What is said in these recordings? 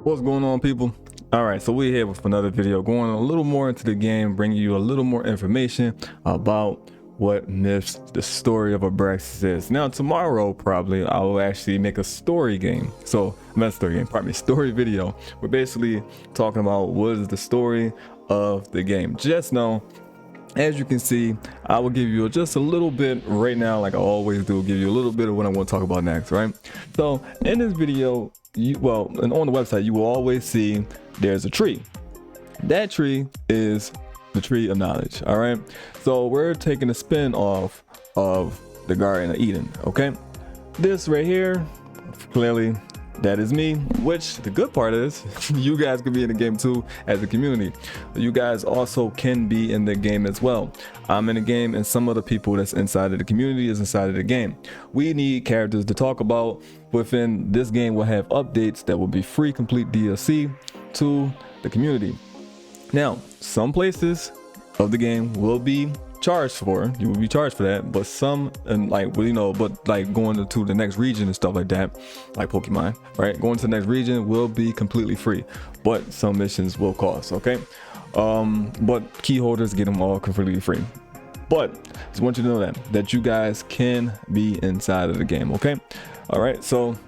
What's going on, people? All right, so we're here with another video going a little more into the game, bringing you a little more information about what myths the story of Abraxas is. Now tomorrow probably I will actually make a story game. So not a story game, pardon me, story video. We're basically talking about what is the story of the game. Just know, as you can see, I will give you just a little bit right now, like I always do, give you a little bit of what I want to talk about next, right? So in this video, and on the website, you will always see there's a tree. That tree is the tree of knowledge. All right, so we're taking a spin off of the Garden of Eden. Okay, this right here, clearly that is me, which the good part is you guys can be in the game too as a community. You guys also can be in the game as well. I'm in the game and some of the people that's inside of the community is inside of the game. We need characters to talk about within this game. Will have updates that will be free, complete DLC to the community. Now, some places of the game will be charged for, you will be charged for that, but some, and like, well, you know, but like going to the next region and stuff like that, like Pokemon, right, going to the next region will be completely free, but some missions will cost. Okay, but key holders get them all completely free. But just want you to know that you guys can be inside of the game. Okay, all right, so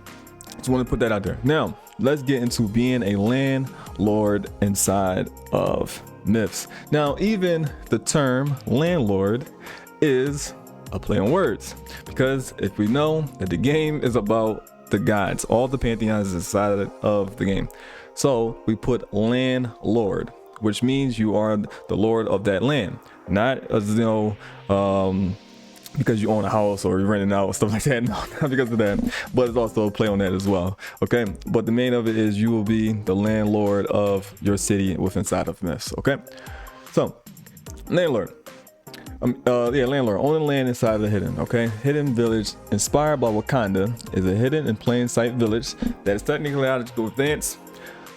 just want to put that out there. Now let's get into being a landlord inside of myths. Now, even the term landlord is a play on words, because if we know that the game is about the gods, all the pantheons inside of the game, so we put landlord, which means you are the lord of that land, not as you know, because you own a house or you're renting out, stuff like that. No, not because of that, but it's also a play on that as well. Okay, but the main of it is you will be the landlord of your city with inside of myths. Okay, so landlord, landlord, owning land inside of the hidden. Okay, hidden village inspired by Wakanda is a hidden in plain sight village that is technologically advanced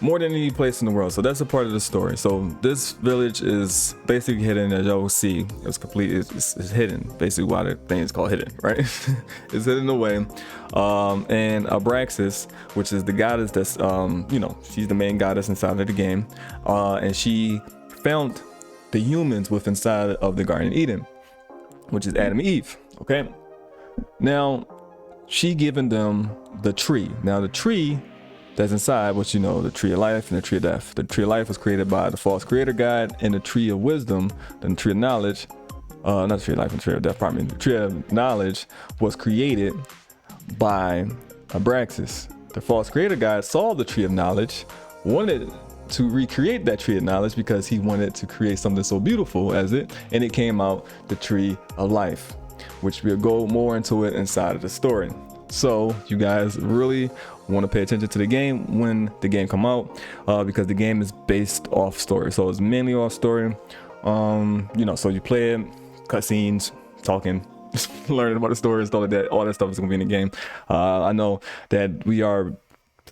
more than any place in the world. So that's a part of the story. So this village is basically hidden, as y'all will see. It's complete, it's hidden. Basically why the thing is called hidden, right? It's hidden away. And Abraxas, which is the goddess that's, you know, she's the main goddess inside of the game. And she found the humans with inside of the Garden of Eden, which is Adam and Eve. Okay. Now she given them the tree. Now the tree that's inside, which you know, the tree of life and the tree of death. The tree of life was created by the false creator god, and the tree of wisdom, and the tree of knowledge, not the tree of life and the tree of death, pardon me. The tree of knowledge was created by Abraxas. The false creator god saw the tree of knowledge, wanted to recreate that tree of knowledge because he wanted to create something so beautiful as it, and it came out the tree of life, which we'll go more into it inside of the story. So you guys really want to pay attention to the game when the game come out, because the game is based off story. So it's mainly off story. You know, so you play it, cutscenes, talking, learning about the story and stuff like that. All that stuff is gonna be in the game. I know that we are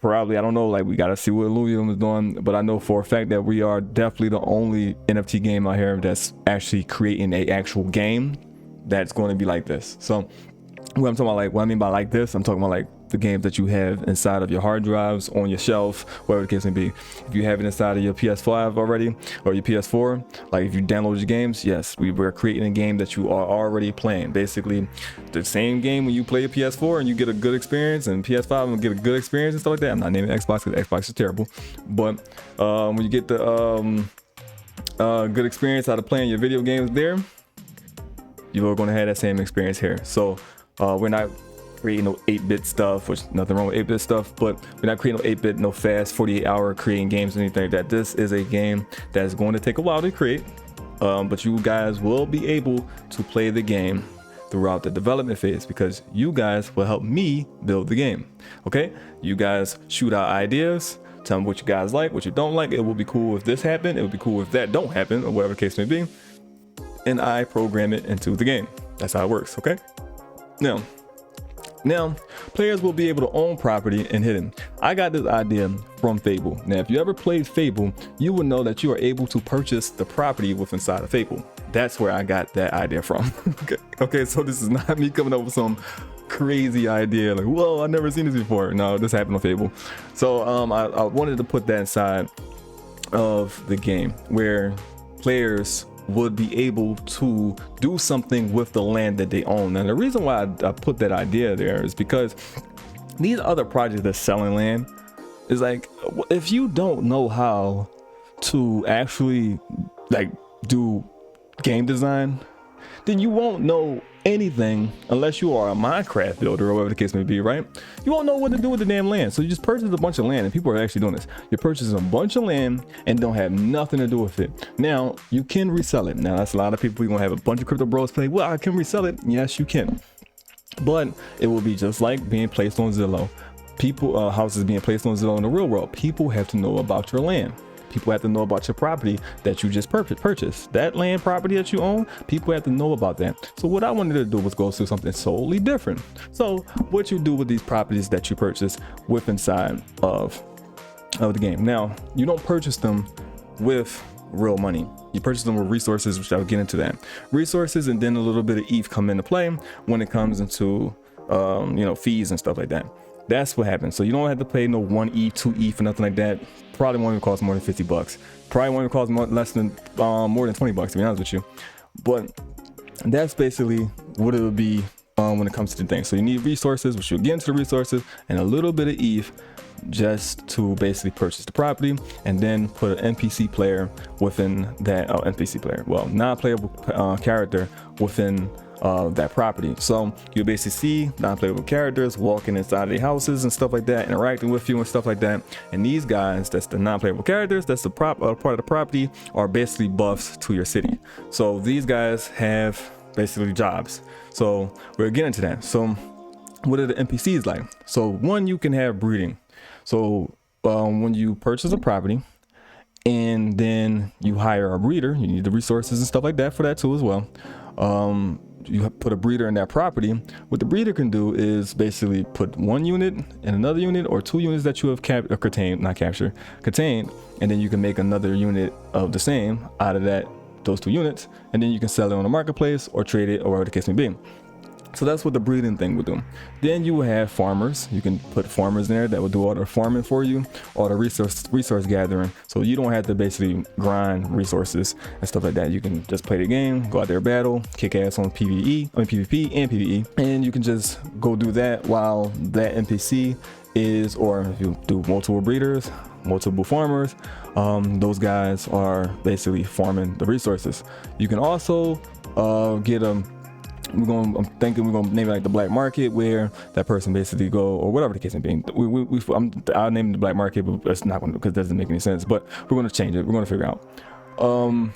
probably, I don't know, like we gotta see what Illuvium is doing, but I know for a fact that we are definitely the only NFT game out here that's actually creating a actual game that's going to be like this. So what I'm talking about, like what I mean by like this, I'm talking about like the games that you have inside of your hard drives, on your shelf, whatever the case may be. If you have it inside of your PS5 already or your PS4, like if you download your games, yes, we're creating a game that you are already playing. Basically the same game when you play your PS4 and you get a good experience, and PS5 will get a good experience and stuff like that. I'm not naming Xbox because Xbox is terrible, but when you get the good experience out of playing your video games there, you are going to have that same experience here. So we're not creating no 8-bit stuff, which nothing wrong with 8-bit stuff, but we're not creating no 8-bit, no fast 48-hour creating games or anything like that. This is a game that's going to take a while to create, but you guys will be able to play the game throughout the development phase, because you guys will help me build the game. Okay, you guys shoot out ideas, tell me what you guys like, what you don't like. It will be cool if this happened, it would be cool if that don't happen, or whatever the case may be, and I program it into the game. That's how it works. Okay, now players will be able to own property in hidden. I got this idea from Fable. Now if you ever played Fable, you will know that you are able to purchase the property with inside of Fable. That's where I got that idea from. Okay, so this is not me coming up with some crazy idea, like, whoa, I've never seen this before. No, this happened on Fable. So I wanted to put that inside of the game where players would be able to do something with the land that they own. And the reason why I put that idea there is because these other projects that's selling land is like, if you don't know how to actually like do game design, then you won't know anything unless you are a Minecraft builder or whatever the case may be, right? You won't know what to do with the damn land. So you just purchase a bunch of land, and people are actually doing this. You're purchasing a bunch of land and don't have nothing to do with it. Now you can resell it. Now that's a lot of people. You're gonna have a bunch of crypto bros play, well, I can resell it. Yes, you can, but it will be just like being placed on Zillow. People, houses being placed on Zillow in the real world. People have to know about your land. People have to know about your property that you just purchased. That land property that you own, people have to know about that. So what I wanted to do was go through something totally different. So what you do with these properties that you purchase with inside of the game. Now, you don't purchase them with real money. You purchase them with resources, which I'll get into that. Resources, and then a little bit of ETH come into play when it comes into fees and stuff like that. That's what happens. So you don't have to pay no 1 ETH, 2 ETH or nothing like that. Probably won't even cost more than $50. Probably won't even cost less than more than $20, to be honest with you. But that's basically what it would be when it comes to the thing. So you need resources, which you'll get into the resources, and a little bit of ETH just to basically purchase the property, and then put an NPC player within that NPC player, well, non-playable character within that property. So you basically see non-playable characters walking inside of the houses and stuff like that, interacting with you and stuff like that. And these guys, that's the non-playable characters, that's the part of the property, are basically buffs to your city. So these guys have basically jobs. So we're getting into that. So what are the NPCs like? So one, you can have breeding. So when you purchase a property and then you hire a breeder, you need the resources and stuff like that for that too as well. You put a breeder in that property. What the breeder can do is basically put 1 unit in another unit, or 2 units that you have contained, and then you can make another unit of the same out of those 2 units, and then you can sell it on the marketplace or trade it or whatever the case may be. So that's what the breeding thing would do. Then you will have farmers. You can put farmers in there that will do all the farming for you, all the resource gathering. So you don't have to basically grind resources and stuff like that. You can just play the game, go out there, battle, kick ass on PvP and PvE, and you can just go do that while that NPC is, or if you do multiple breeders, multiple farmers, those guys are basically farming the resources. You can also get them. I'm thinking we're gonna name it like the black market, where that person basically go, or whatever the case may be. I'll name it the black market, but it's not gonna, because it doesn't make any sense. But we're gonna change it. We're gonna figure out.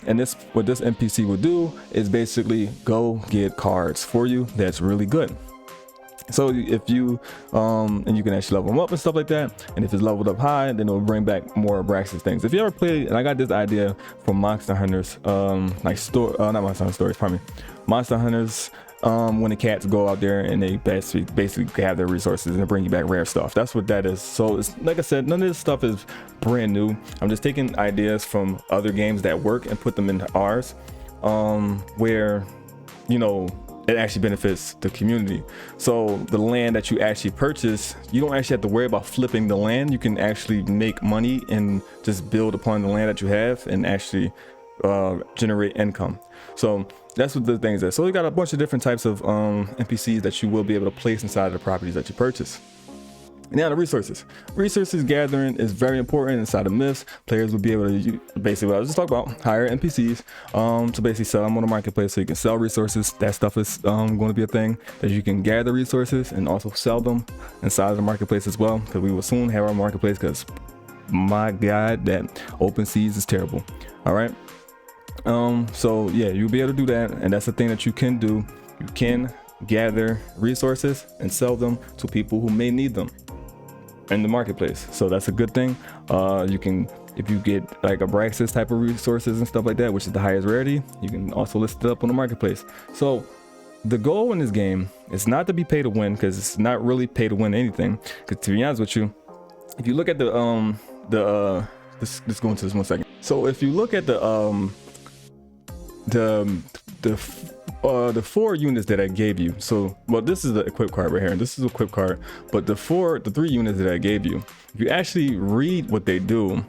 And what this NPC will do is basically go get cards for you that's really good. So if you and you can actually level them up and stuff like that, and if it's leveled up high, then it'll bring back more Abraxas things. If you ever played, and I got this idea from Monster Hunters, not Monster Hunter Stories, pardon me, Monster Hunters, when the cats go out there and they basically gather resources and they bring you back rare stuff. That's what that is. So it's like I said, none of this stuff is brand new. I'm just taking ideas from other games that work and put them into ours, where it actually benefits the community. So the land that you actually purchase, you don't actually have to worry about flipping the land. You can actually make money and just build upon the land that you have and actually generate income. So that's what the things are. So we got a bunch of different types of NPCs that you will be able to place inside of the properties that you purchase. Now the resources gathering is very important inside of Myths. Players will be able to basically what I was just talking about, hire NPCs to basically sell them on the marketplace, so you can sell resources. That stuff is going to be a thing that you can gather resources and also sell them inside of the marketplace as well, because we will soon have our marketplace, because my god, that open seas is terrible. All right. So yeah, you'll be able to do that, and that's the thing that you can do. You can gather resources and sell them to people who may need them in the marketplace. So that's a good thing. You can, if you get like Abraxas type of resources and stuff like that, which is the highest rarity, you can also list it up on the marketplace. So the goal in this game is not to be pay to win, because it's not really pay to win anything. Because to be honest with you, if you look at let's go into this 1 second. So if you look at the the 4 units that I gave you. So, well, this is the equip card right here, and this is the equip card. But the 3 units that I gave you, if you actually read what they do,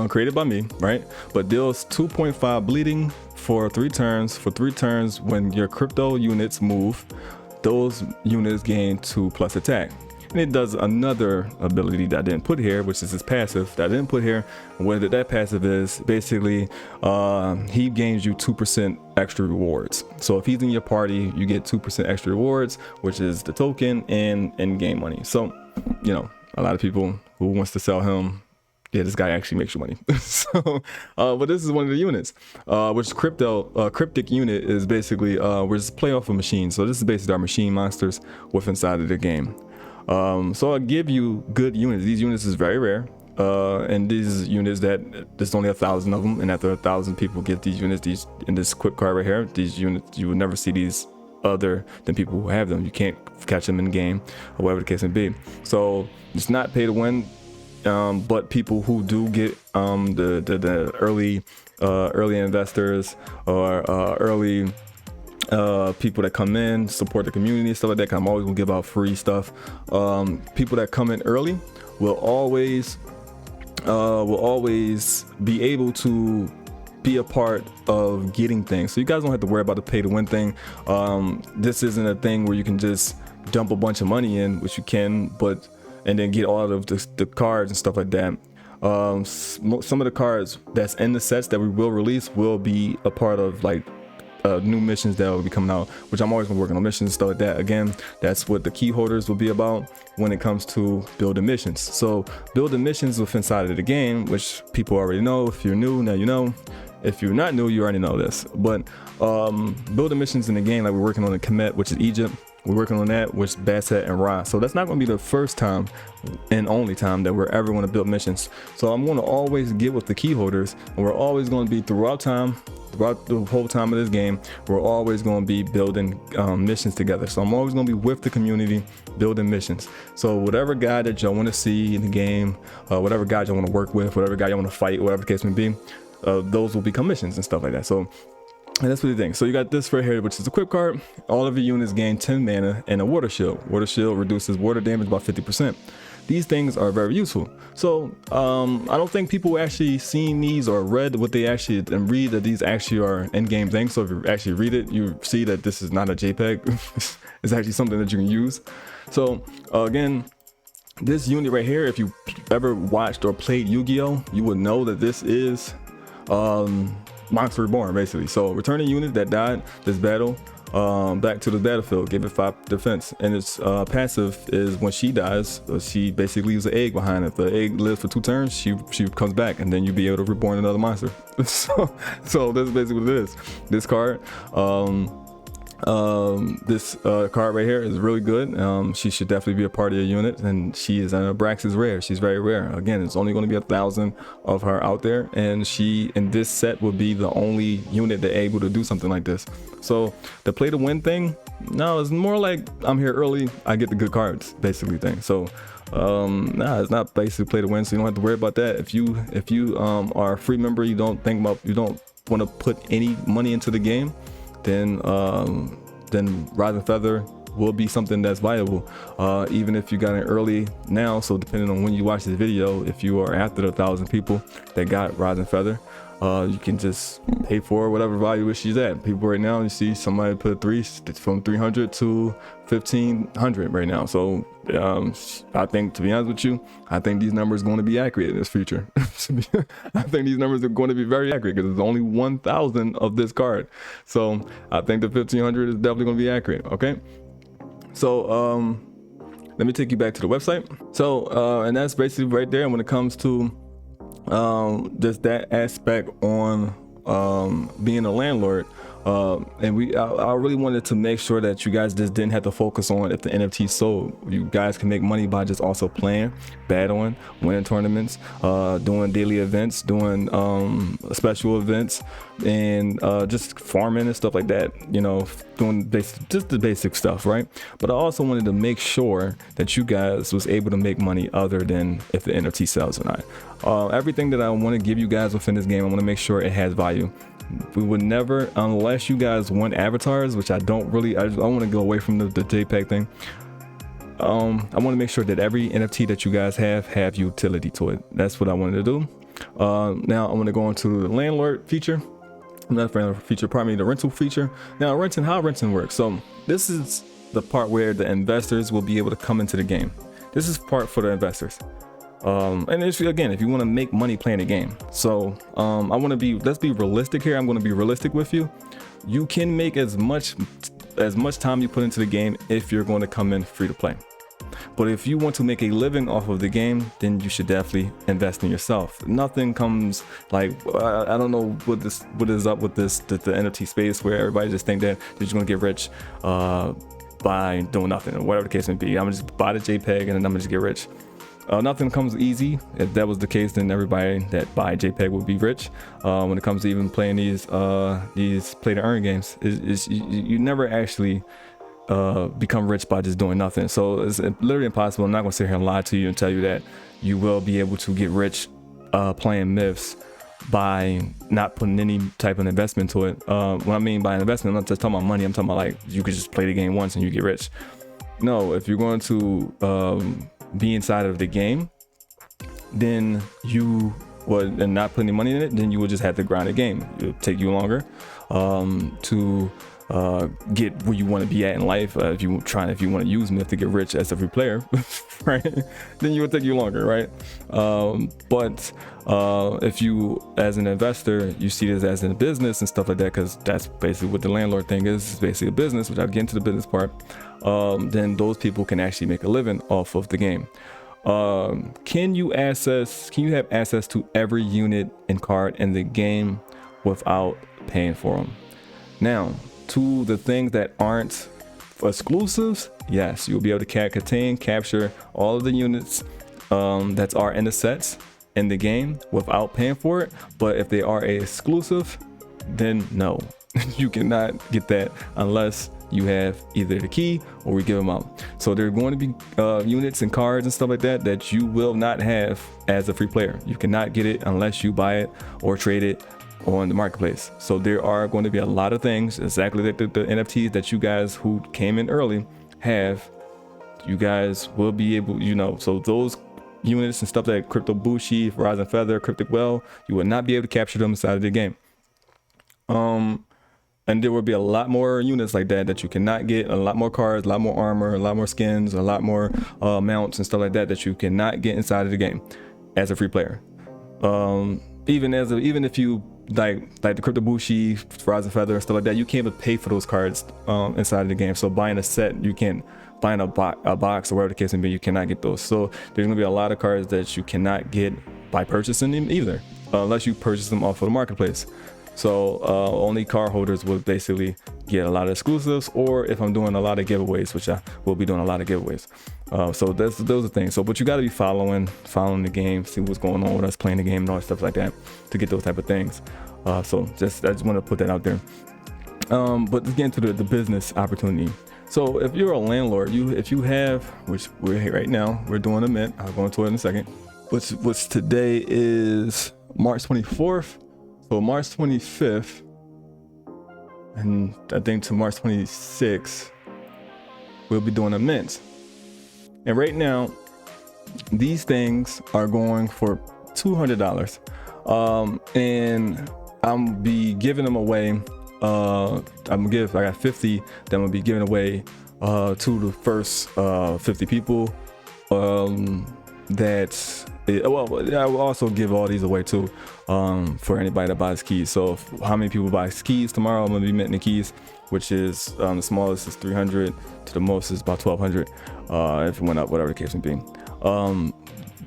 created by me, right? But deals 2.5 bleeding for 3 turns. For 3 turns, when your crypto units move, those units gain 2+ attack. And it does another ability that I didn't put here, which is his passive that I didn't put here. What that passive is, basically, he gains you 2% extra rewards. So if he's in your party, you get 2% extra rewards, which is the token and in-game money. So, you know, a lot of people who wants to sell him, yeah, this guy actually makes you money. So, but this is one of the units, which cryptic unit is basically, we're just play off of machines. So this is basically our machine monsters with inside of the game. So I'll give you good units. These units is very rare. And these units that there's only 1,000 of them. And after 1,000 people get these units, these in this quick card right here, these units, you will never see these other than people who have them. You can't catch them in game or whatever the case may be. So it's not pay to win. But people who do get the early investors or early people that come in, support the community, stuff like that. 'Cause I'm always gonna give out free stuff. People that come in early will always be able to be a part of getting things. So you guys don't have to worry about the pay to win thing. This isn't a thing where you can just dump a bunch of money in, which you can, and then get all of the cards and stuff like that. Some of the cards that's in the sets that we will release will be a part of like new missions that will be coming out, which I'm always been working on missions and stuff like that. Again, that's what the key holders will be about when it comes to building missions. So building missions within inside of the game, which people already know. If you're new, now you know. If you're not new, you already know this. But building missions in the game, like we're working on the Kemet, which is Egypt. We're working on that with Basset and Ra. So that's not going to be the first time and only time that we're ever going to build missions. So I'm going to always get with the key holders, and we're always going to be throughout the whole time of this game, we're always going to be building missions together. So I'm always going to be with the community building missions. So whatever guy that y'all want to see in the game, whatever guy y'all want to work with, whatever guy y'all want to fight, whatever the case may be, those will become missions and stuff like that. So and that's what you think. So you got this right here, which is a equip card. All of your units gain 10 mana and a water shield. Water shield reduces water damage by 50%. These things are very useful. So I don't think people actually seen these or read what they actually and read that these actually are in-game things. So if you actually read it, you see that this is not a JPEG. It's actually something that you can use. So again, this unit right here, if you ever watched or played Yu-Gi-Oh, you would know that this is Monster Reborn, basically. So return a unit that died this battle back to the battlefield, give it 5 defense, and its passive is when she dies, she basically leaves an egg behind. If the egg lives for 2 turns, she comes back, and then you'll be able to reborn another monster. So that's basically what it is. This card, this card right here is really good. She should definitely be a part of your unit, and she is Abraxas rare. She's very rare. Again, it's only going to be 1,000 of her out there, and she in this set will be the only unit that able to do something like this. So the play to win thing, no, it's more like I'm here early, I get the good cards basically thing. So nah, it's not basically play to win, so you don't have to worry about that. If you are a free member, you don't want to put any money into the game, then Rise and Feather will be something that's viable, even if you got it early now. So depending on when you watch this video, if you are after the 1,000 people that got Rise and Feather, you can just pay for whatever value she's at. People right now, you see somebody put from 300 to 1,500 right now. So I think, to be honest with you, I think these numbers are going to be accurate in this future. I think these numbers are going to be very accurate because there's only 1,000 of this card. So I think the 1,500 is definitely going to be accurate. Okay. So let me take you back to the website. So and that's basically right there when it comes to just that aspect on being a landlord. And I really wanted to make sure that you guys just didn't have to focus on if the NFT sold. You guys can make money by just also playing, battling, winning tournaments, doing daily events, doing special events, and just farming and stuff like that, you know, doing just the basic stuff, right? But I also wanted to make sure that you guys was able to make money other than if the NFT sells or not. Everything that I want to give you guys within this game, I want to make sure it has value. We would never, unless you guys want avatars, which I don't really, I want to go away from the JPEG thing. I want to make sure that every NFT that you guys have utility to it. That's what I wanted to do. Now I'm going to go into the landlord feature. Not the feature, pardon me, the rental feature. Now how renting works. So this is the part where the investors will be able to come into the game. This is part for the investors. And it's, again, if you want to make money playing the game. So let's be realistic here. I'm going to be realistic with you. You can make as much time you put into the game if you're going to come in free to play. But if you want to make a living off of the game, then you should definitely invest in yourself. Nothing comes like, I don't know what is up with the NFT space where everybody just think that they're just gonna get rich by doing nothing, or whatever the case may be. I'm gonna just buy the JPEG and then I'm gonna just get rich. Nothing comes easy. If that was the case, then everybody that buy JPEG would be rich. When it comes to even playing these play to earn games, you never actually become rich by just doing nothing. So it's literally impossible. I'm not gonna sit here and lie to you and tell you that you will be able to get rich playing myths by not putting any type of investment to it. What I mean by investment, I'm not just talking about money. I'm talking about like you could just play the game once and you get rich. No, if you're going to be inside of the game, then you would, and not put any money in it, then you would just have to grind the game. It'll take you longer to get where you want to be at in life. If you want to use myth to get rich as a free player, right, then you would take you longer, right? But if you, as an investor, you see this as in a business and stuff like that, because that's basically what the landlord thing is. It's basically a business, which I'll get into the business part. Then those people can actually make a living off of the game. Can you have access to every unit and card in the game without paying for them? Now, to the things that aren't exclusives, yes, you'll be able to capture all of the units that are in the sets in the game without paying for it. But if they are a exclusive, then no, you cannot get that unless you have either the key or we give them out. So there are going to be units and cards and stuff like that you will not have as a free player. You cannot get it unless you buy it or trade it on the marketplace. So there are going to be a lot of things exactly like the NFTs that you guys who came in early have. You guys will be able, so those units and stuff like Crypto Bushi, Horizon Feather, Cryptic Well, you will not be able to capture them inside of the game. And there will be a lot more units like that you cannot get, a lot more cards, a lot more armor, a lot more skins, a lot more mounts and stuff like that you cannot get inside of the game as a free player. Even if you like the Crypto Bushi, Horizon Feather and stuff like that, you can't even pay for those cards inside of the game. So buying a set, you can't. Buying a box or whatever the case may be, you cannot get those. So there's gonna be a lot of cards that you cannot get by purchasing them either, unless you purchase them off of the marketplace. So only card holders will basically get a lot of exclusives, or if I'm doing a lot of giveaways, which I will be doing a lot of giveaways. So those are things. So, but you got to be following the game, see what's going on with us playing the game and all that stuff like that to get those type of things. So I just want to put that out there. But to get into the business opportunity. So if you're a landlord, if you have, which we're here right now, we're doing a mint. I'll go into it in a second. Which today is March 24th. So March 25th, and I think to March 26th, we'll be doing a mint. And right now, these things are going for $200. And I'm be giving them away. I got 50 that I'm gonna be giving away to the first 50 people. I will also give all these away too for anybody that buys keys. So how many people buy keys tomorrow? I'm gonna be minting the keys, which is the smallest is 300 to the most is about 1200 if it went up, whatever the case may be.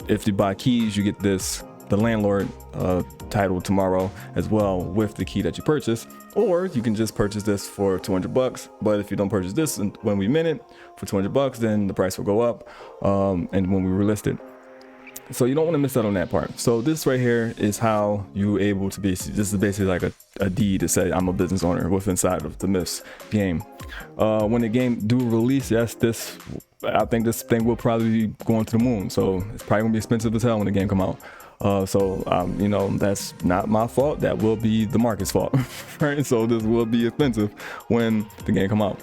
If you buy keys, you get the landlord title tomorrow as well with the key that you purchase, or you can just purchase this for $200. But if you don't purchase this and when we mint it for $200, then the price will go up and when we relist it. So you don't want to miss out on that part. So this right here is how you able to be, this is basically like a deed to say I'm a business owner with inside of the Myths game. When the game do release, yes, I think this thing will probably be going to the moon. So it's probably gonna be expensive as hell when the game come out. You know, that's not my fault. That will be the market's fault, right? So this will be expensive when the game come out.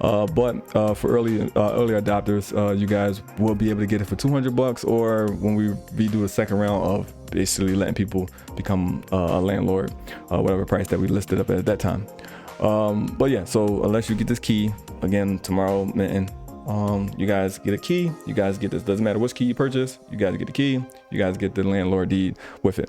But for early adopters, you guys will be able to get it for $200, or when we redo the second round of basically letting people become a landlord, whatever price that we listed up at that time. But yeah, so unless you get this key again tomorrow, man, you guys get a key. You guys get this. Doesn't matter which key you purchase. You guys get the key. You guys get the landlord deed with it.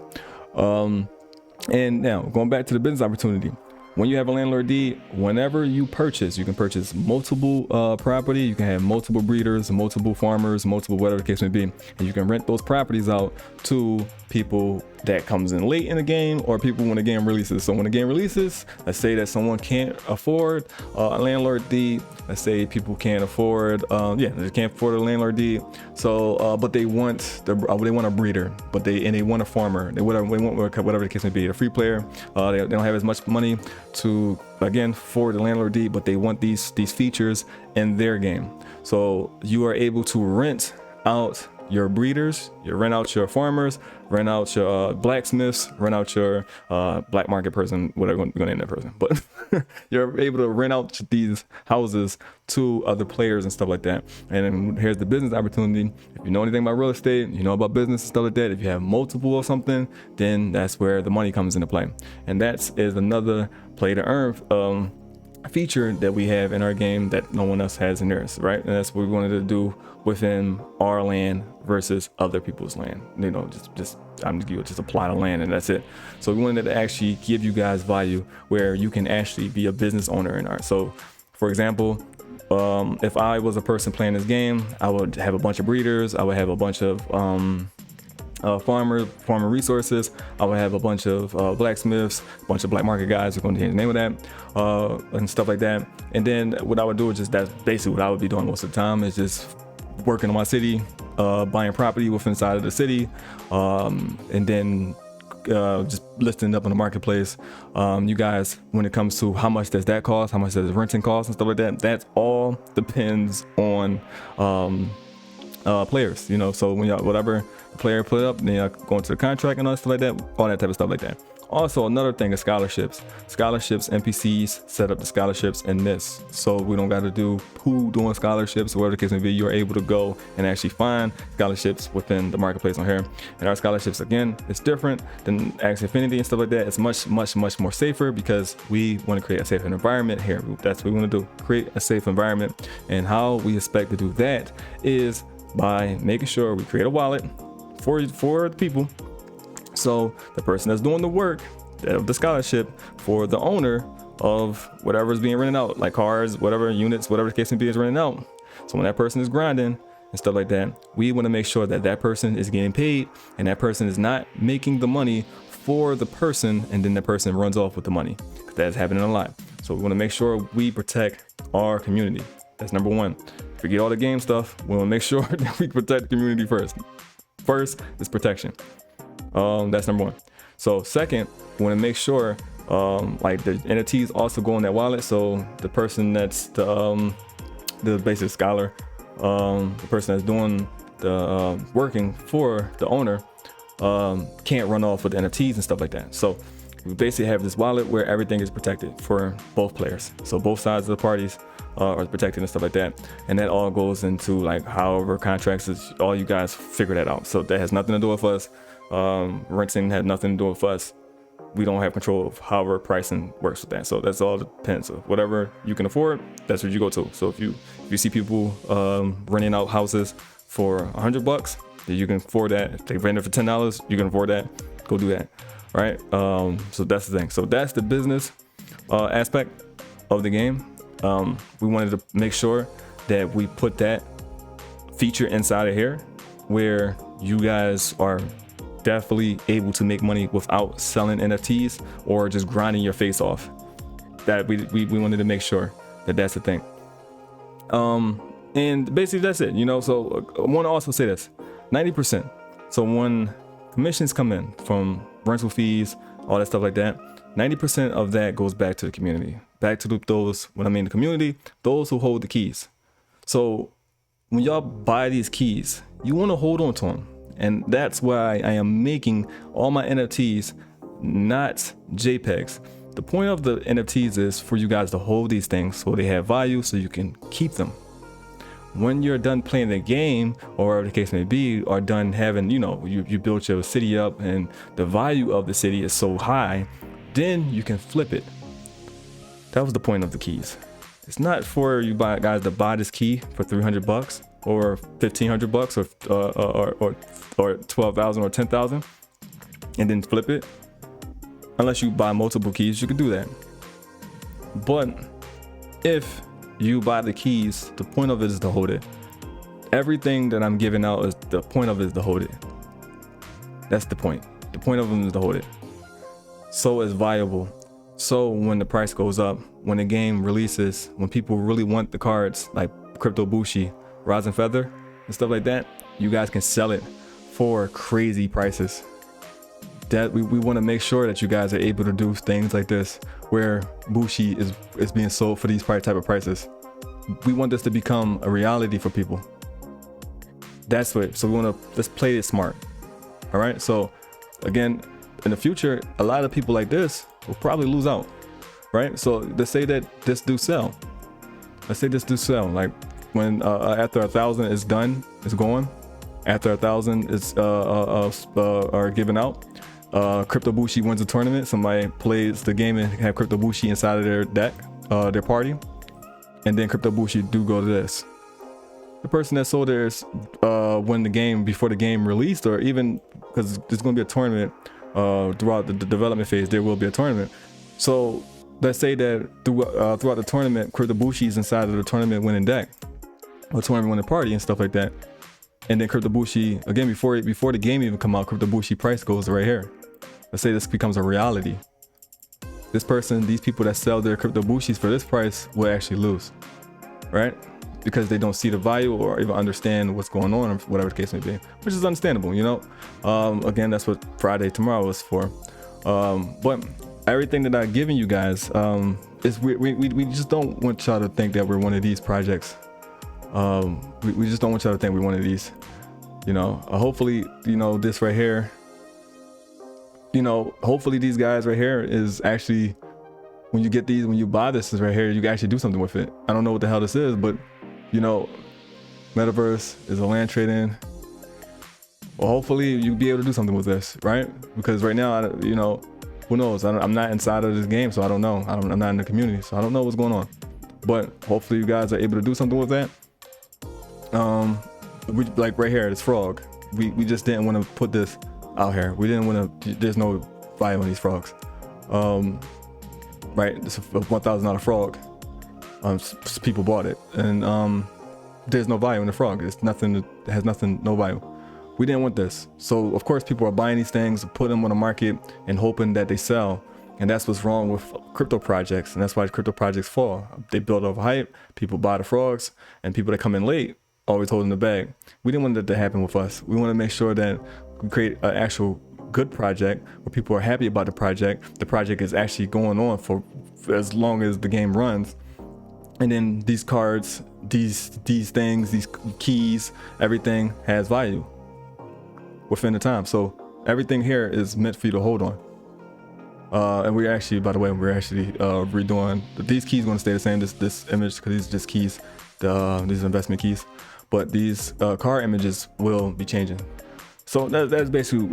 And now going back to the business opportunity. When you have a landlord deed, whenever you purchase, you can purchase multiple property. You can have multiple breeders, multiple farmers, multiple whatever the case may be, and you can rent those properties out to people that comes in late in the game, or people when the game releases. So when the game releases, let's say that someone can't afford a landlord deed. Let's say people can't afford, they can't afford a landlord deed. So, but they want a breeder, but they want a farmer. They want whatever the case may be. A free player, they don't have as much money to again for the landlord deed, but they want these features in their game. So you are able to rent out your breeders, you rent out your farmers, rent out your blacksmiths, rent out your black market person, whatever you're gonna name that person. But you're able to rent out these houses to other players and stuff like that. And then here's the business opportunity. If you know anything about real estate, you know about business and stuff like that, if you have multiple or something, then that's where the money comes into play. And that is another play to earn feature that we have in our game that no one else has in theirs, right? And that's what we wanted to do within our land versus other people's land. You know, just apply the land and that's it. So we wanted to actually give you guys value where you can actually be a business owner in ours. So for example, if I was a person playing this game, I would have a bunch of breeders, I would have a bunch of farmer resources, I would have a bunch of blacksmiths, a bunch of black market guys, we're going to change the name of that, and stuff like that. And then what I would do is that's basically what I would be doing most of the time, is just working on my city, buying property within inside of the city, and then just listing up on the marketplace. You guys, when it comes to how much does that cost, how much does renting cost and stuff like that, that all depends on players, you know. So when y'all, whatever the player put up, then y'all go into the contract and all stuff like that, all that type of stuff like that. Also, another thing is scholarships. NPCs set up the scholarships in this, so we don't got to do who doing scholarships or whatever the case may be. You're able to go and actually find scholarships within the marketplace on here. And our scholarships, again, it's different than Axie Infinity and stuff like that. It's much more safer because we want to create a safe environment here. That's what we want to do, create a safe environment. And how we expect to do that is by making sure we create a wallet for the people. So the person that's doing the work of the scholarship for the owner of whatever is being rented out, like cars, whatever units, whatever the case may be, is rented out. So when that person is grinding and stuff like that, we want to make sure that that person is getting paid and that person is not making the money for the person and then the person runs off with the money. That's happening a lot. So we want to make sure we protect our community. That's number one. Forget all the game stuff. We want to make sure that we protect the community first. First is protection. That's number one. So second, we want to make sure like the NFTs also go in that wallet. So the person that's the basic scholar, the person that's doing the working for the owner can't run off with the NFTs and stuff like that. So we basically have this wallet where everything is protected for both players. So both sides of the parties are protected and stuff like that. And that all goes into like however contracts is, all you guys figure that out. So that has nothing to do with us. Renting had nothing to do with us. We don't have control of how our pricing works with that. So that's all depends. So whatever you can afford, that's what you go to. So if you see people renting out houses for $100, then you can afford that. If they rent it for $10, you can afford that. Go do that. Right. So that's the thing. So that's the business aspect of the game. We wanted to make sure that we put that feature inside of here where you guys are definitely able to make money without selling NFTs or just grinding your face off. That we wanted to make sure that that's the thing. And basically that's it, you know. So I want to also say this, 90%. So when commissions come in from rental fees, all that stuff like that, 90% of that goes back to the community, back to those, when I mean the community, those who hold the keys. So when y'all buy these keys, you want to hold on to them. And that's why I am making all my NFTs not JPEGs. The point of the NFTs is for you guys to hold these things so they have value, so you can keep them. When you're done playing the game, or whatever the case may be, or done having, you built your city up and the value of the city is so high, then you can flip it. That was the point of the keys. It's not for you guys to buy this key for $300 or $1,500 or 12,000 or 10,000 and then flip it. Unless you buy multiple keys, you can do that. But if you buy the keys, the point of it is to hold it. Everything that I'm giving out, is the point of it is to hold it. That's the point. The point of them is to hold it. So it's viable. So when the price goes up, when the game releases, when people really want the cards like Crypto Bushi, Rising Feather and stuff like that, you guys can sell it for crazy prices. That we want to make sure that you guys are able to do things like this where Bushi is being sold for these type of prices. We want this to become a reality for people. That's what, so we want to, let's play it smart. All right, so again, in the future, a lot of people like this will probably lose out, right? So let's say that this do sell. Let's say this do sell, like when after 1,000 is done, it's going. After 1,000 is are given out. Crypto Bushi wins a tournament. Somebody plays the game and have Crypto Bushi inside of their deck, their party, and then Crypto Bushi do go to this. The person that sold theirs when the game, before the game released, or even because there's going to be a tournament throughout the development phase, there will be a tournament. So let's say that throughout the tournament, Crypto Bushi is inside of the tournament winning deck, or tournament winning party and stuff like that. And then Crypto Bushi, again, before the game even come out, Crypto Bushi price goes right here. Let's say this becomes a reality. This person, these people that sell their Crypto Bushis for this price will actually lose, right? Because they don't see the value or even understand what's going on, or whatever the case may be, which is understandable, Again, that's what Friday tomorrow is for. But everything that I've given you guys, is we just don't want y'all to think that we're one of these projects. We just don't want y'all to think we're one of these, hopefully, this right here, hopefully these guys right here is actually, when you buy this right here, you can actually do something with it. I don't know what the hell this is, but Metaverse is a land trade-in. Well, hopefully you'll be able to do something with this, right? Because right now, who knows? I'm not inside of this game, so I don't know. I'm not in the community, so I don't know what's going on. But hopefully you guys are able to do something with that. We, like right here, this frog, we just didn't want to put this out here. We didn't want to, there's no value on these frogs. Right, it's a $1,000 frog. People bought it, and there's no value in the frog. It's nothing, it has nothing, no value. We didn't want this. So of course people are buying these things, put them on the market and hoping that they sell. And that's what's wrong with crypto projects, and that's why crypto projects fall. They build off hype, people buy the frogs, and people that come in late always holding the bag. We didn't want that to happen with us. We want to make sure that we create an actual good project where people are happy about the project. The project is actually going on for as long as the game runs. And then these cards, these things, these keys, everything has value within the time. So everything here is meant for you to hold on. And we're actually, by the way, redoing, these keys going to stay the same, this image, because these are just keys, these investment keys, but these card images will be changing. So that's basically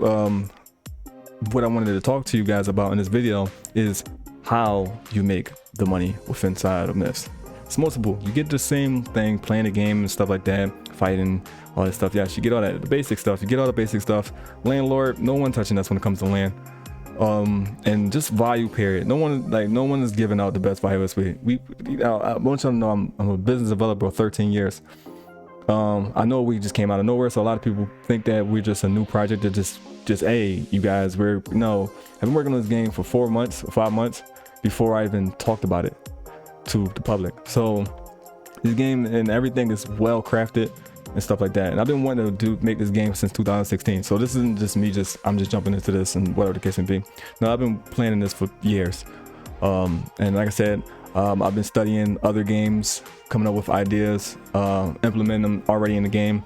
what I wanted to talk to you guys about in this video, is how you make the money within inside of Myths. It's multiple. You get the same thing, playing the game and stuff like that, fighting, all that stuff. Yes, you get all that, the basic stuff. You get all the basic stuff. Landlord, no one touching us when it comes to land. And just value, period. No one is giving out the best value this week. I want you to know I'm a business developer of 13 years. I know we just came out of nowhere, so a lot of people think that we're just a new project that just hey, you guys, I've been working on this game for 4 months or 5 months before I even talked about it to the public. So this game and everything is well crafted and stuff like that. And I've been wanting to make this game since 2016. So this isn't just me, I'm just jumping into this and whatever the case may be. No, I've been planning this for years. And like I said, I've been studying other games, coming up with ideas, implementing them already in the game.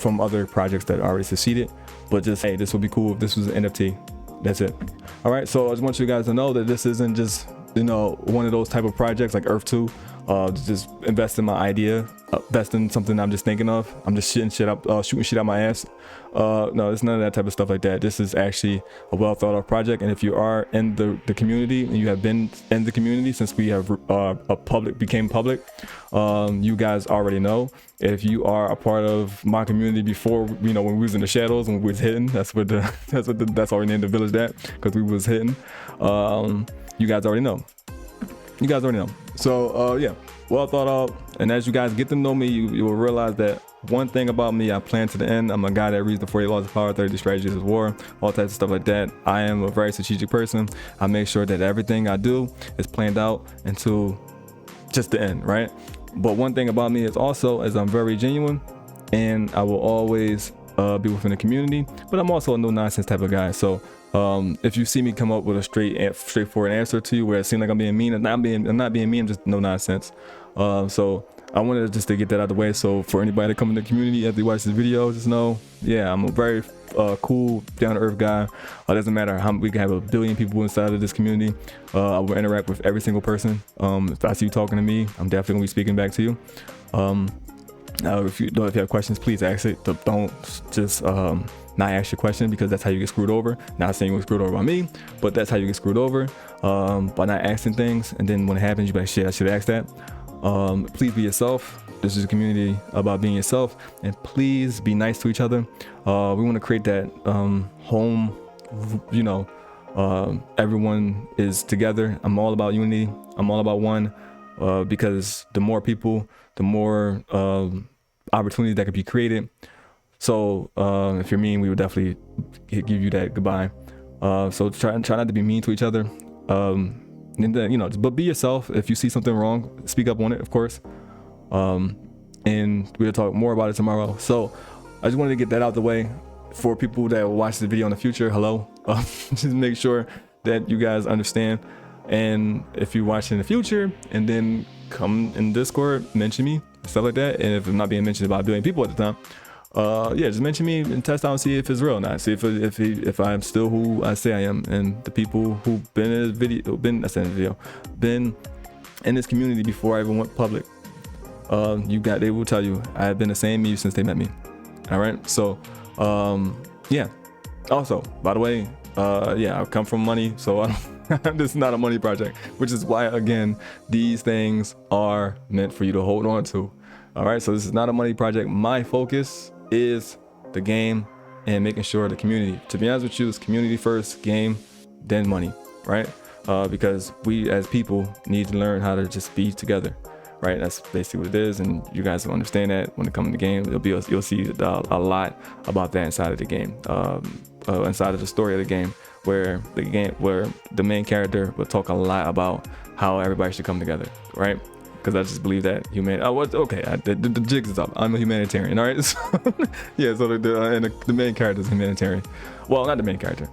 from other projects that already succeeded, but just, hey, this would be cool if this was an NFT. That's it. All right, so I just want you guys to know that this isn't just, you know, one of those type of projects like Earth 2, just invest in my idea, invest in something I'm just thinking of. I'm just shooting shit out my ass. No, it's none of that type of stuff like that. This is actually a well thought out project, and if you are in the community and you have been in the community since we have became public, you guys already know. If you are a part of my community before, you know, when we was in the shadows, when we was hidden, that's why we named the village that, because we was hidden. You guys already know. You guys already know. So yeah, well thought out. And as you guys get to know me, you will realize that one thing about me, I plan to the end. I'm a guy that reads the 48 Laws of Power, 30 Strategies of War, all types of stuff like that. I am a very strategic person. I make sure that everything I do is planned out until just the end, right? But one thing about me is also I'm very genuine, and I will always be within the community, but I'm also a no nonsense type of guy. So if you see me come up with a straightforward answer to you where it seems like I'm being mean, I'm not being mean, I'm just no nonsense. So I wanted just to get that out of the way. So for anybody that come in the community after you watch this video, just know, yeah, I'm a very cool, down to earth guy. It doesn't matter how we can have 1 billion people inside of this community. I will interact with every single person. If I see you talking to me, I'm definitely gonna be speaking back to you. Now, if you have questions, please ask it. Don't just not ask your question, because that's how you get screwed over. Not saying you get screwed over by me, but that's how you get screwed over by not asking things. And then when it happens, you be like, shit, I should ask that. Please be yourself. This is a community about being yourself, and please be nice to each other. We want to create that home, you know, everyone is together. I'm all about unity. I'm all about one, because the more people, the more opportunities that could be created. So if you're mean, we would definitely give you that goodbye. So try not to be mean to each other. And then, you know, but be yourself. If you see something wrong, speak up on it, of course. And we'll talk more about it tomorrow. So I just wanted to get that out the way for people that will watch this video in the future. Hello. Just make sure that you guys understand. And if you watch in the future and then come in Discord, mention me, stuff like that. And if I'm not being mentioned by 1 billion people at the time, yeah, just mention me and test out and see if it's real or not. See if I'm still who I say I am. And the people who've been in this video, been in this community before I even went public, they will tell you I have been the same me since they met me. All right. So yeah. Also, by the way, yeah, I come from money, so this is not a money project, which is why, again, these things are meant for you to hold on to. All right, so this is not a money project. My focus is the game and making sure the community, to be honest with you, it's community first, game, then money, right? Because we as people need to learn how to just be together, right? That's basically what it is, and you guys will understand that when it comes to the game. You'll see a lot about that inside of the game, inside of the story of the game, where the main character will talk a lot about how everybody should come together, right? Because I just believe that the jigs is up. I'm a humanitarian, all right? So, yeah, so the main character is humanitarian. Well, not the main character.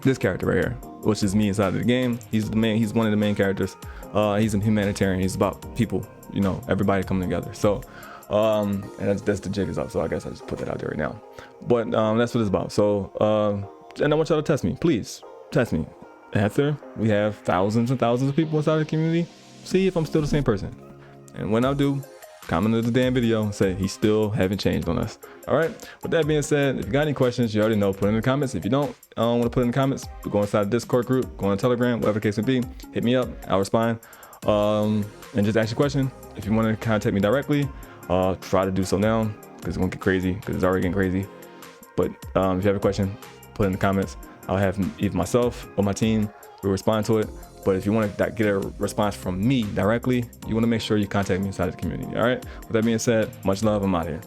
This character right here, which is me inside of the game. He's one of the main characters. He's a humanitarian. He's about people, you know, everybody coming together. So, and that's the jig is up. So I guess I just put that out there right now. But that's what it's about. So, and I want y'all to test me. Please test me. After we have thousands and thousands of people inside the community, see if I'm still the same person. And when I do, comment on the damn video and say he still haven't changed on us. All right. With that being said, if you got any questions, you already know, put it in the comments. If you don't want to put it in the comments, go inside the Discord group, go on Telegram, whatever the case may be, hit me up, I'll respond. And just ask your question. If you want to contact me directly, try to do so now, because it's gonna get crazy, because it's already getting crazy. But if you have a question, put it in the comments. I'll have either myself or my team will respond to it. But if you want to get a response from me directly, you want to make sure you contact me inside the community. All right. With that being said, much love. I'm out here.